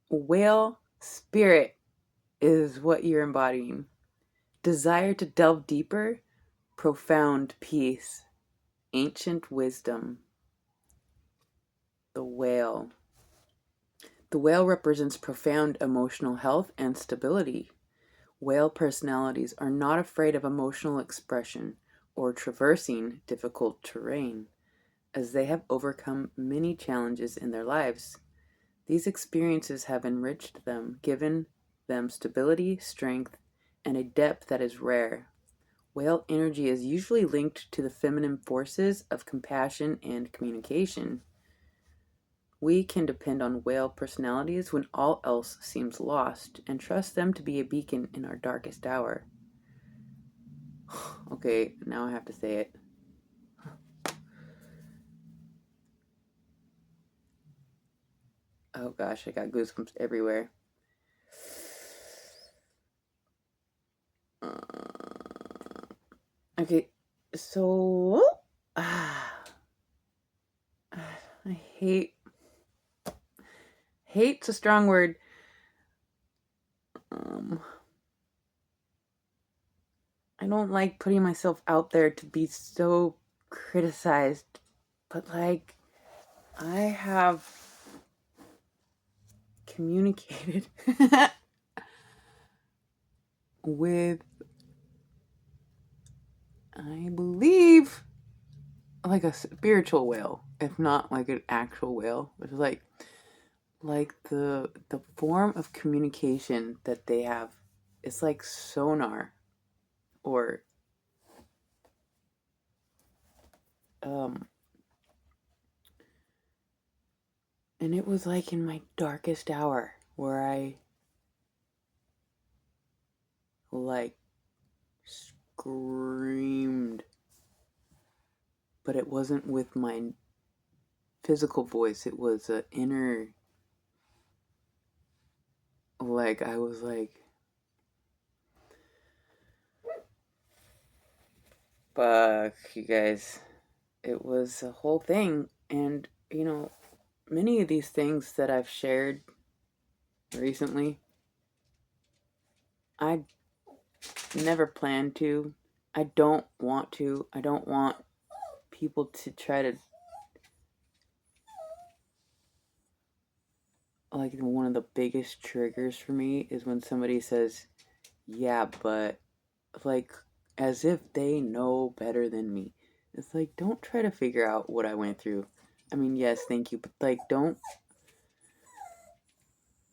Whale spirit is what you're embodying. Desire to delve deeper, profound peace, ancient wisdom. The whale. The whale represents profound emotional health and stability. Whale personalities are not afraid of emotional expression or traversing difficult terrain, as they have overcome many challenges in their lives. These experiences have enriched them, given them stability, strength, and a depth that is rare. Whale energy is usually linked to the feminine forces of compassion and communication. We can depend on whale personalities when all else seems lost and trust them to be a beacon in our darkest hour. Okay, now I have to say it. Oh gosh, I got goosebumps everywhere. Okay, so I hate's a strong word. Um, I don't like putting myself out there to be so criticized, but like I have communicated with, I believe, like a spiritual whale, if not like an actual whale. It's like the form of communication that they have. It's like sonar, or um, and it was like in my darkest hour where I like screamed, but it wasn't with my physical voice. It was an inner, like I was like, fuck you guys. It was a whole thing. And many of these things that I've shared recently, I never planned to. I don't want to. I don't want people to try to, like, one of the biggest triggers for me is when somebody says, yeah, but, like, as if they know better than me. It's like, don't try to figure out what I went through. I mean, yes, thank you, but like, don't.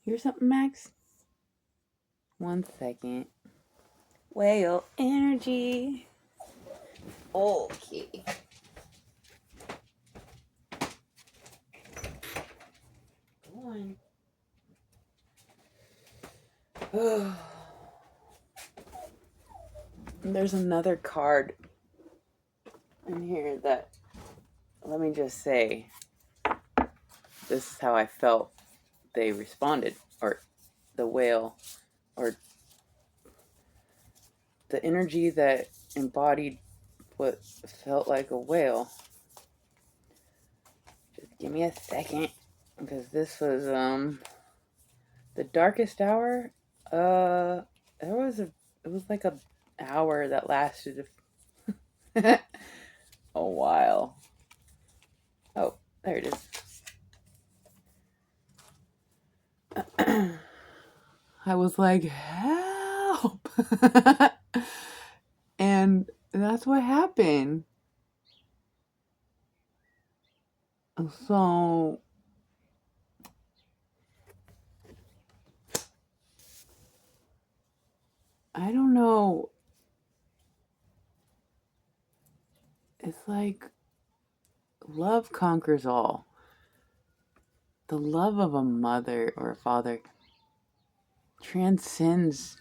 Here's something, Max. 1 second. Whale energy. Okay. Go on. There's another card in here that, let me just say, this is how I felt they responded, or the whale, or the energy that embodied what felt like a whale. Just give me a second, because this was the darkest hour. It was like a hour that lasted a while. Oh, there it is. I was like, help. And that's what happened. So I don't know. It's like love conquers all. The love of a mother or a father transcends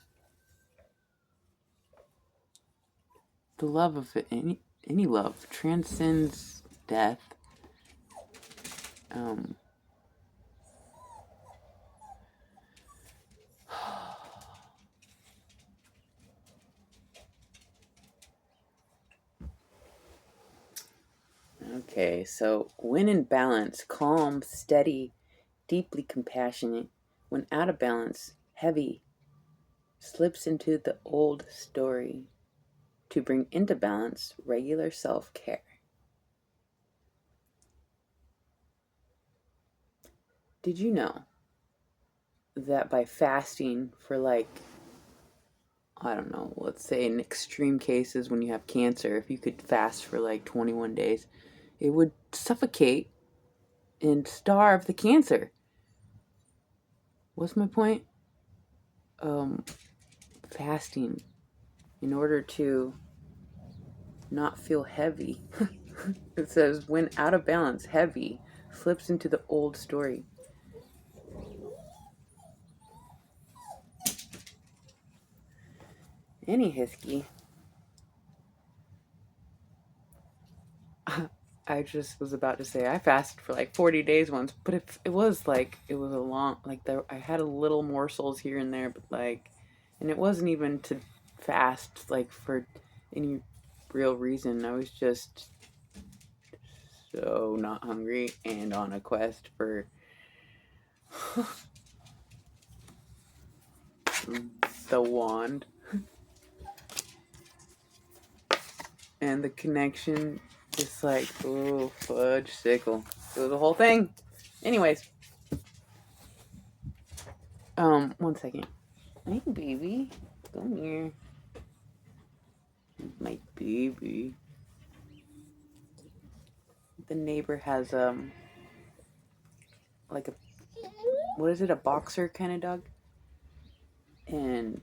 the love of any love, transcends death. Um, okay, so when in balance, calm, steady, deeply compassionate, When out of balance, heavy slips into the old story. To bring into balance, regular self-care. Did you know that by fasting for like, I don't know, let's say in extreme cases when you have cancer, if you could fast for like 21 days, it would suffocate and starve the cancer. What's my point? Fasting in order to not feel heavy. It says, when out of balance, heavy flips into the old story. Any Hisky. I just was about to say I fasted for like 40 days once, but it was like it was a long like there I had a little morsels here and there, but like, and it wasn't even to fast like for any real reason. I was just so not hungry and on a quest for the wand and the connection. Just like, oh, fudge sickle. It was a whole thing. Anyways, 1 second. Hey, baby, come here. My baby. The neighbor has like a, what is it, a boxer kind of dog, and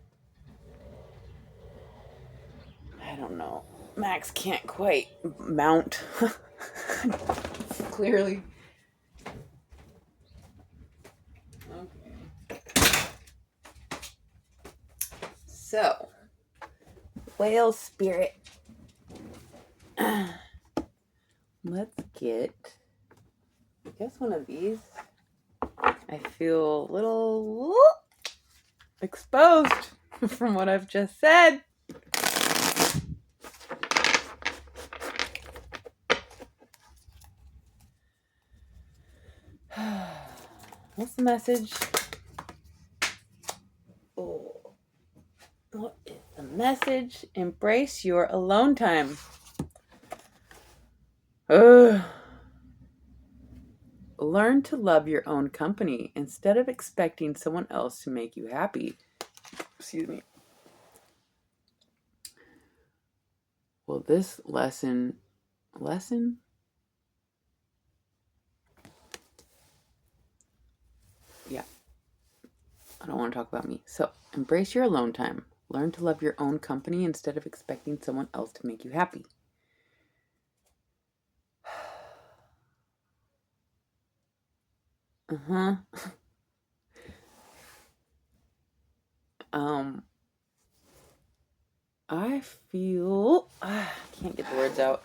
I don't know. Max can't quite mount. Clearly. Okay. So, whale spirit. Let's get, I guess, one of these. I feel a little exposed from what I've just said. What's the message? Oh, what is the message? Embrace your alone time. Ugh. Learn to love your own company instead of expecting someone else to make you happy. Excuse me. Well, this lesson? Yeah. I don't want to talk about me. So, embrace your alone time. Learn to love your own company instead of expecting someone else to make you happy. Uh-huh. I feel, I can't get the words out.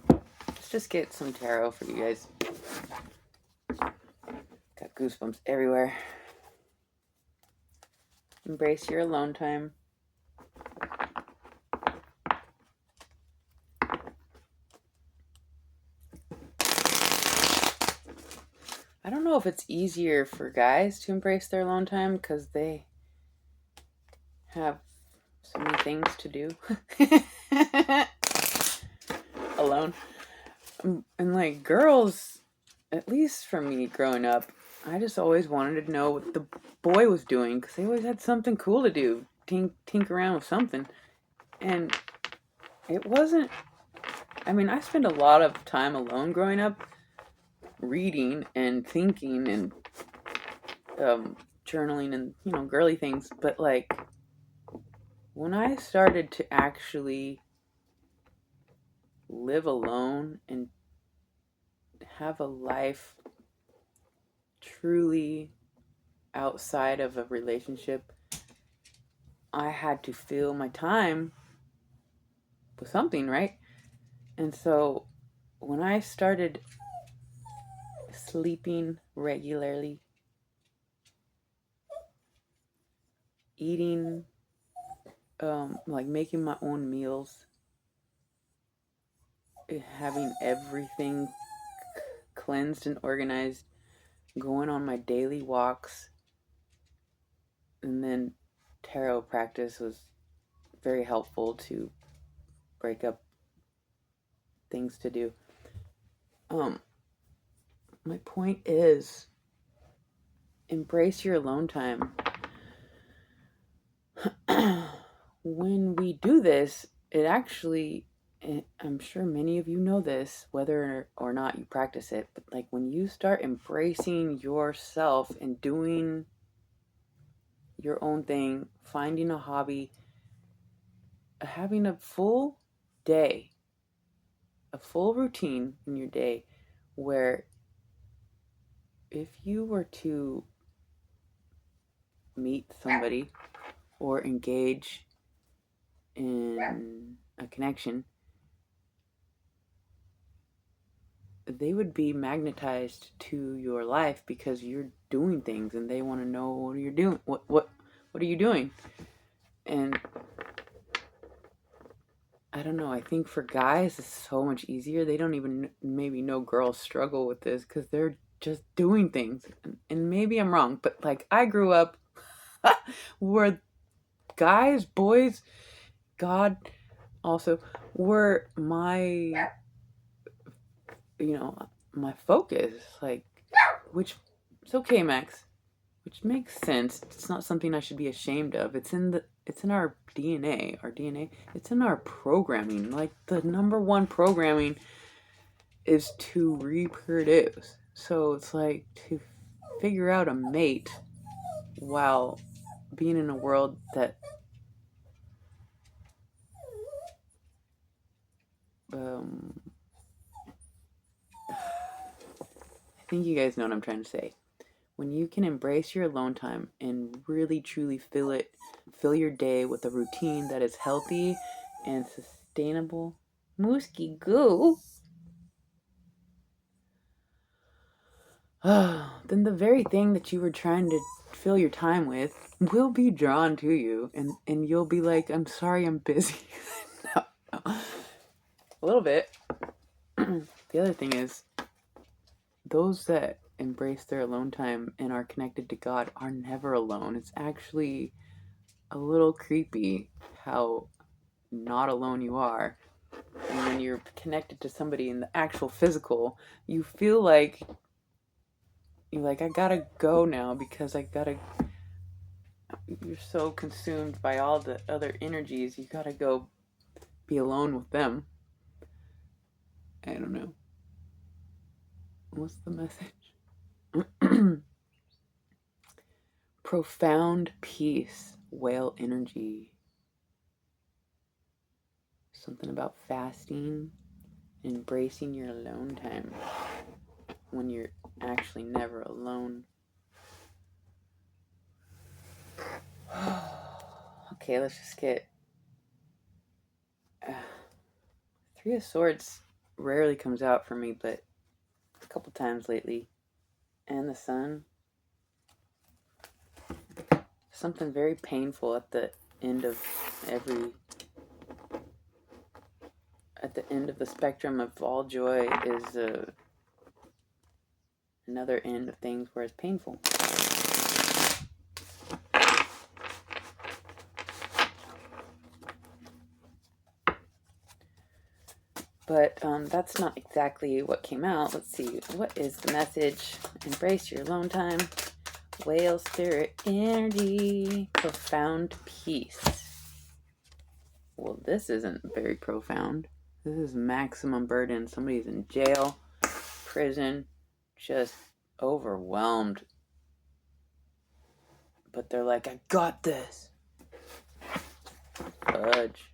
Let's just get some tarot for you guys. Got goosebumps everywhere. Embrace your alone time. I don't know if it's easier for guys to embrace their alone time because they have so many things to do alone. And like girls, at least for me growing up, I just always wanted to know what the boy was doing because they always had something cool to do, tink around with something. And it wasn't, I mean, I spent a lot of time alone growing up, reading and thinking and journaling and, you know, girly things. But like, when I started to actually live alone and have a life truly outside of a relationship, I had to fill my time with something, right? And so when I started sleeping regularly, eating, like making my own meals, having everything cleansed and organized, going on my daily walks, and then tarot practice was very helpful to break up things to do. My point is, embrace your alone time. When we do this, it actually, I'm sure many of you know this, whether or not you practice it, but like when you start embracing yourself and doing your own thing, finding a hobby, having a full day, a full routine in your day, where if you were to meet somebody or engage in a connection, they would be magnetized to your life because you're doing things and they want to know what you're doing. What are you doing? And I don't know, I think for guys it's so much easier. They don't even maybe know girls struggle with this because they're just doing things. And maybe I'm wrong, but like I grew up where guys, boys, God also were my, my focus. Like, which it's okay, Max. Which makes sense. It's not something I should be ashamed of. It's in our DNA. Our DNA. It's in our programming. Like the number one programming is to reproduce. So it's like to figure out a mate while being in a world that I think you guys know what I'm trying to say. When you can embrace your alone time and really truly fill your day with a routine that is healthy and sustainable. Mooski goo. Then the very thing that you were trying to fill your time with will be drawn to you, and you'll be like, I'm sorry, I'm busy. No. A little bit. The other thing is, those that embrace their alone time and are connected to God are never alone. It's actually a little creepy how not alone you are. And when you're connected to somebody in the actual physical, you feel like you're like, I gotta go now because you're so consumed by all the other energies, you gotta go be alone with them. I don't know. What's the message? Profound peace, whale energy. Something about fasting, embracing your alone time when you're actually never alone. Okay, let's just get Three of Swords rarely comes out for me, but a couple times lately. And the Sun. Something very painful at the end of the spectrum of all joy is another end of things where it's painful. But that's not exactly what came out. Let's see. What is the message? Embrace your alone time. Whale spirit energy. Profound peace. Well, this isn't very profound. This is maximum burden. Somebody's in jail, prison, just overwhelmed. But they're like, I got this. Fudge.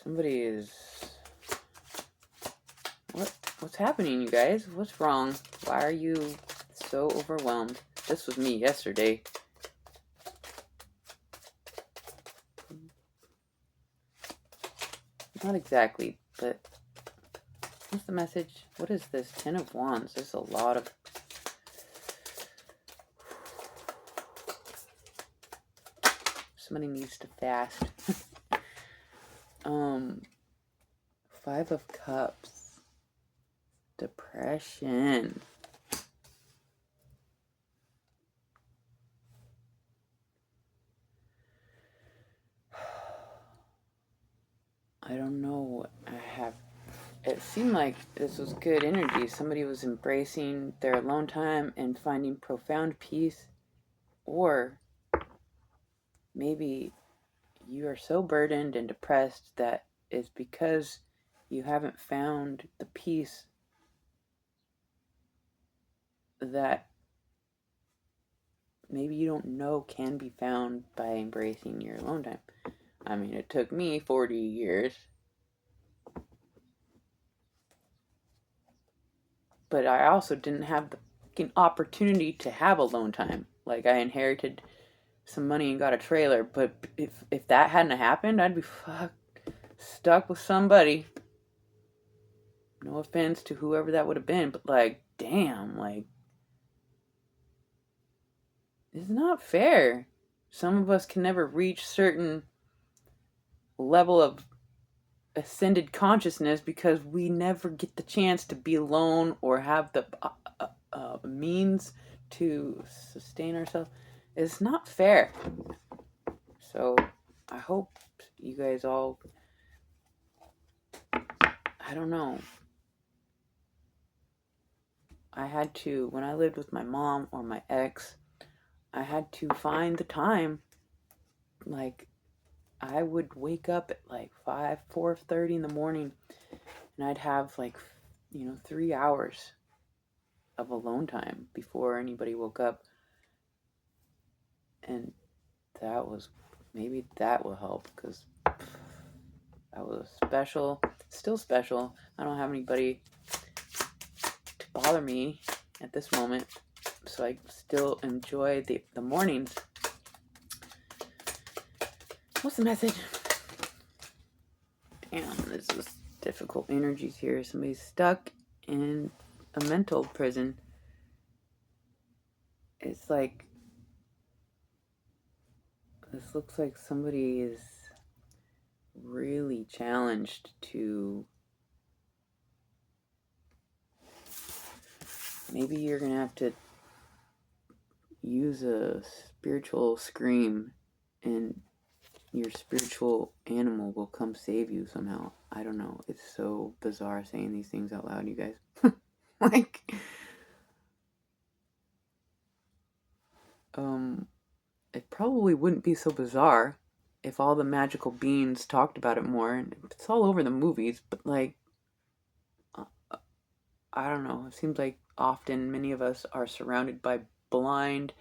Somebody is... What's happening, you guys? What's wrong? Why are you so overwhelmed? This was me yesterday. Not exactly, but what's the message? What is this? 10 of Wands. There's a lot of... Somebody needs to fast. Five of Cups. Depression. I don't know what I have. It seemed like this was good energy. Somebody was embracing their alone time and finding profound peace. Or maybe you are so burdened and depressed that it's because you haven't found the peace that maybe you don't know can be found by embracing your alone time. I mean, it took me 40 years. But I also didn't have the fucking opportunity to have alone time. Like, I inherited some money and got a trailer, but if that hadn't happened, I'd be stuck with somebody. No offense to whoever that would have been, but like, damn, like, it's not fair. Some of us can never reach certain level of ascended consciousness because we never get the chance to be alone or have the means to sustain ourselves. It's not fair. So I hope you guys all, I don't know. I had to, when I lived with my mom or my ex, I had to find the time. Like, I would wake up at like 4:30 in the morning, and I'd have like, 3 hours of alone time before anybody woke up. And maybe that will help, because that was still special. I don't have anybody to bother me at this moment, so I still enjoy the mornings. What's the message? Damn, this is difficult energies here. Somebody's stuck in a mental prison. It's like, this looks like somebody is really challenged to, maybe you're gonna have to use a spiritual scream and your spiritual animal will come save you somehow. I don't know. It's so bizarre saying these things out loud, you guys. Like, it probably wouldn't be so bizarre if all the magical beings talked about it more. And it's all over the movies, but like, I don't know. It seems like often many of us are surrounded by blind,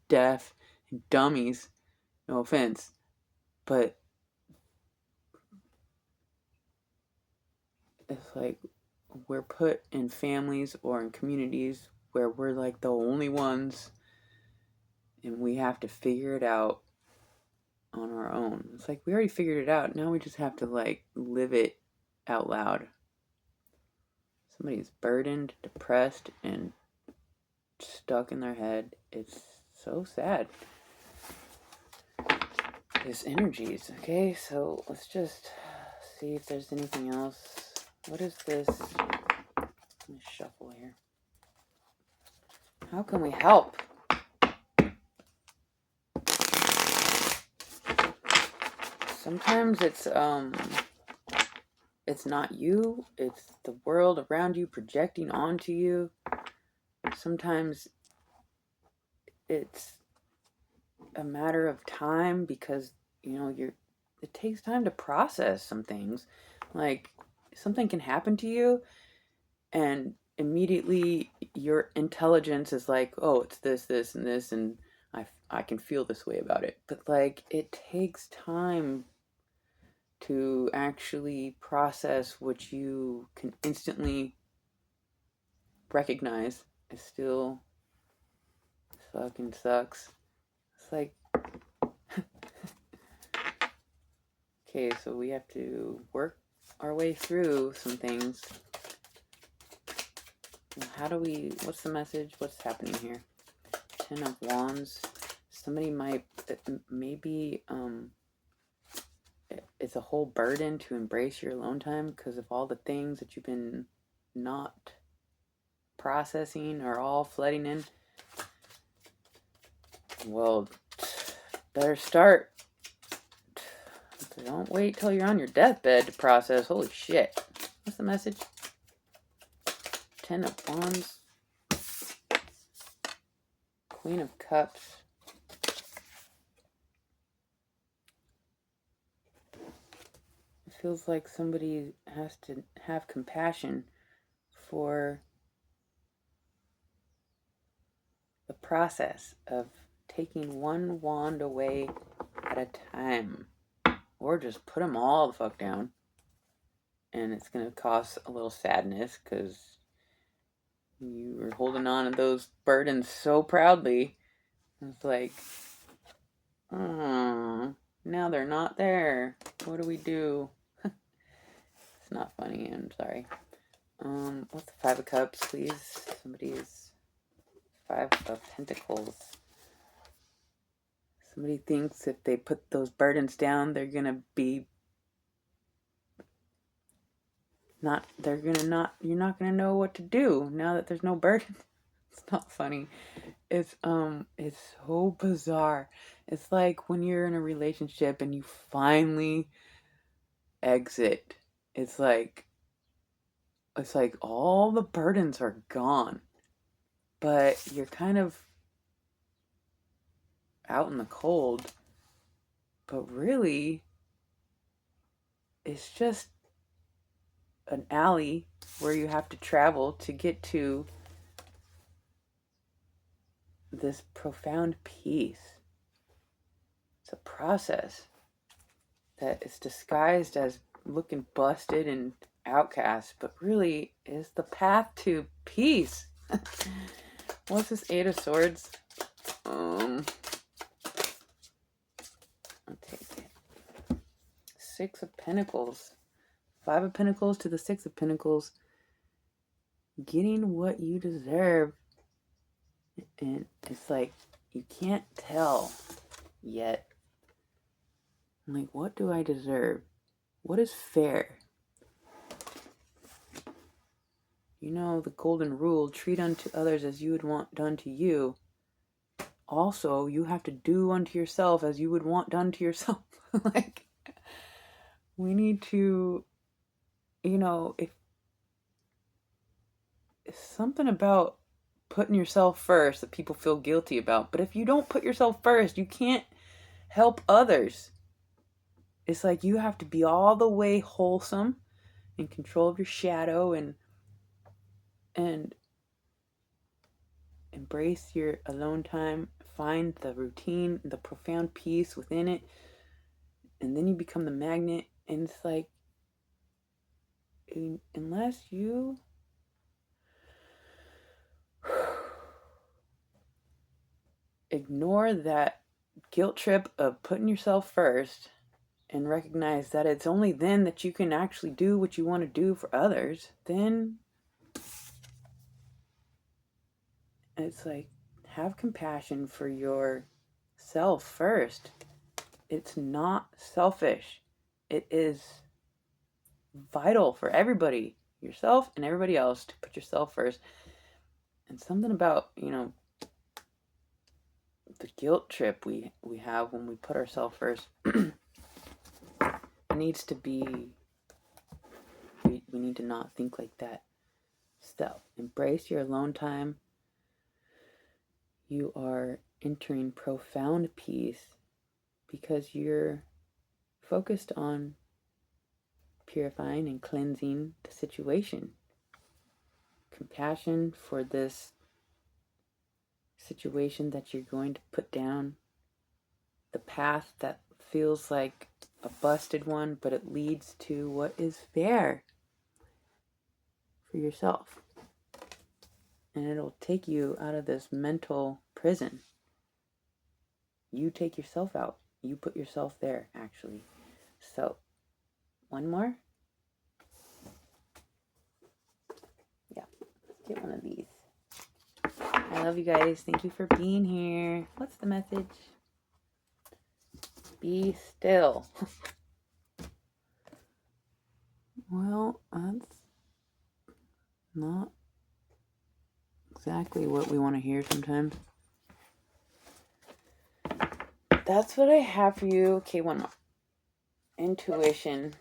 deaf, and dummies. No offense, but it's like we're put in families or in communities where we're like the only ones, and we have to figure it out on our own. It's like we already figured it out. Now we just have to like live it out loud. Somebody's burdened, depressed, and stuck in their head. It's so sad. These energies, okay? So let's just see if there's anything else. What is this? Let me shuffle here. How can we help? Sometimes it's not you, it's the world around you projecting onto you. Sometimes it's a matter of time because, it takes time to process some things. Like, something can happen to you and immediately your intelligence is like, oh, it's this, and this, and I can feel this way about it. But like, it takes time to actually process what you can instantly recognize is still fucking sucks. It's like, okay, so we have to work our way through some things. What's the message? What's happening here? 10 of Wands. Somebody might, maybe, it's a whole burden to embrace your alone time because of all the things that you've been not processing are all flooding in. Well, better start. Don't wait till you're on your deathbed to process. Holy shit. What's the message? 10 of Wands. Queen of Cups. It feels like somebody has to have compassion for the process of taking one wand away at a time. Or just put them all the fuck down. And it's going to cause a little sadness because you were holding on to those burdens so proudly. It's like, oh, now they're not there. What do we do? It's not funny. I'm sorry. What's the Five of Cups, please? Somebody's Five of Pentacles. Somebody thinks if they put those burdens down, they're gonna be you're not gonna know what to do now that there's no burden. It's not funny. It's so bizarre. It's like when you're in a relationship and you finally exit. It's like all the burdens are gone, but you're kind of out in the cold. But really, it's just an alley where you have to travel to get to this profound peace. It's a process that is disguised as looking busted and outcast, but really is the path to peace. What's this Eight of Swords? I'll take it. Six of Pentacles. Five of Pentacles to the Six of Pentacles. Getting what you deserve. And it's like, you can't tell yet. I'm like, what do I deserve? What is fair? You know, the golden rule, treat unto others as you would want done to you. Also, you have to do unto yourself as you would want done to yourself. Like, we need to, you know, if it's something about putting yourself first that people feel guilty about. But if you don't put yourself first, you can't help others. It's like you have to be all the way wholesome, in control of your shadow, and embrace your alone time. Find the routine, the profound peace within it, and then you become the magnet. And it's like, unless you ignore that guilt trip of putting yourself first and recognize that it's only then that you can actually do what you want to do for others, then it's like, have compassion for yourself first. It's not selfish. It is vital for everybody, yourself and everybody else, to put yourself first. And something about, you know, the guilt trip we have when we put ourselves first needs to be, we need to not think like that. So embrace your alone time. You are entering profound peace because you're focused on purifying and cleansing the situation. Compassion for this situation that you're going to put down. The path that feels like a busted one, but it leads to what is fair for yourself. And it'll take you out of this mental prison. You take yourself out. You put yourself there, actually. So, one more. Yeah, let's get one of these. I love you guys. Thank you for being here. What's the message? Be still. Well, that's not exactly what we want to hear sometimes. That's what I have for you. Okay, one more. Intuition.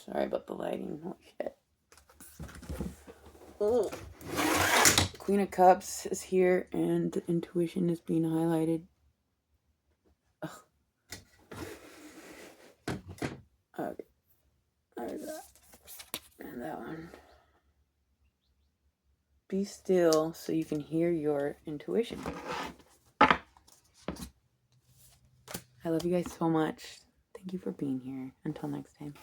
Sorry about the lighting. Oh, shit. Ugh. Queen of Cups is here, and intuition is being highlighted. Ugh. Okay. There's that. And that one. Be still so you can hear your intuition. I love you guys so much. Thank you for being here. Until next time.